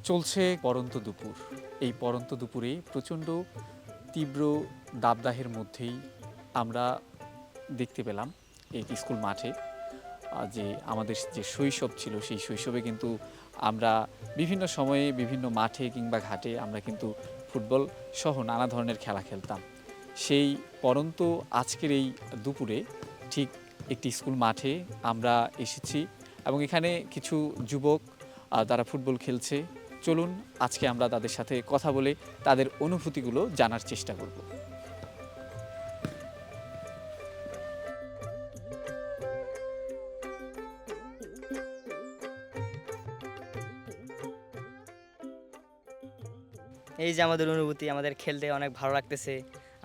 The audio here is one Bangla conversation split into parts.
চলছে পড়ন্ত দুপুর। এই পড়ন্ত দুপুরে প্রচণ্ড তীব্র দাবদাহের মধ্যেই আমরা দেখতে পেলাম এই স্কুল মাঠে যে আমাদের যে শৈশব ছিল সেই শৈশবে কিন্তু আমরা বিভিন্ন সময়ে বিভিন্ন মাঠে কিংবা ঘাটে আমরা কিন্তু ফুটবল সহ নানা ধরনের খেলা খেলতাম। সেই পরন্ত আজকের এই দুপুরে ঠিক একটি স্কুল মাঠে আমরা এসেছি এবং এখানে কিছু যুবক তারা ফুটবল খেলছে। চলুন আজকে আমরা তাদের সাথে কথা বলে তাদের অনুভূতিগুলো জানার চেষ্টা করব। এই যে আমাদের অনুভূতি, আমাদের খেলতে অনেক ভালো লাগতেছে।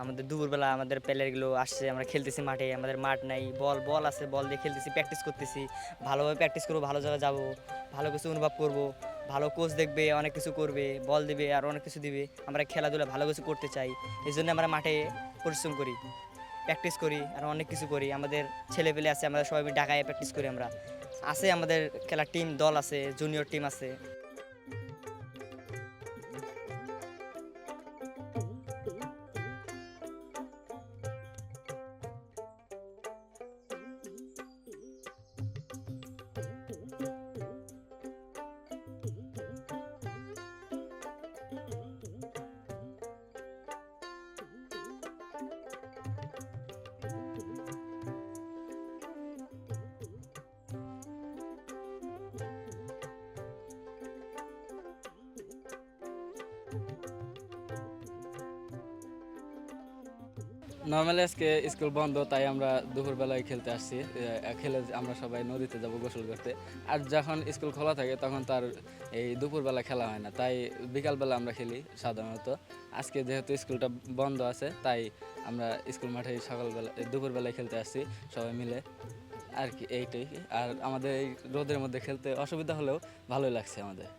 আমাদের দুপুরবেলা আমাদের প্লেয়ারগুলো আসছে, আমরা খেলতেছি মাঠে। আমাদের মাঠ নাই, বল বল আছে, বল দিয়ে খেলতেছি, প্র্যাকটিস করতেছি। ভালোভাবে প্র্যাকটিস করবো, ভালো জায়গায় যাবো, ভালো কিছু অনুভব করব। ভালো কোচ দেখবে, অনেক কিছু করবে, বল দিবে আর অনেক কিছু দিবে। আমরা খেলাধুলা ভালো কিছু করতে চাই, এই জন্য আমরা মাঠে পরিশ্রম করি, প্র্যাকটিস করি আর অনেক কিছু করি। আমাদের ছেলেপেলে আছে, আমরা সবাই ঢাকায় প্র্যাকটিস করি। আমরা আছে, আমাদের খেলার টিম দল আছে, জুনিয়র টিম আছে। নর্মালি আজকে স্কুল বন্ধ, তাই আমরা দুপুরবেলায় খেলতে আসছি। খেলে আমরা সবাই নদীতে যাব গোসল করতে। আর যখন স্কুল খোলা থাকে তখন তার এই দুপুরবেলা খেলা হয় না, তাই বিকালবেলা আমরা খেলি সাধারণত। আজকে যেহেতু স্কুলটা বন্ধ আছে, তাই আমরা স্কুল মাঠে সকালবেলা দুপুরবেলায় খেলতে আসছি সবাই মিলে আর কি, এইটাই। আর আমাদের এই রোদের মধ্যে খেলতে অসুবিধা হলেও ভালোই লাগছে আমাদের।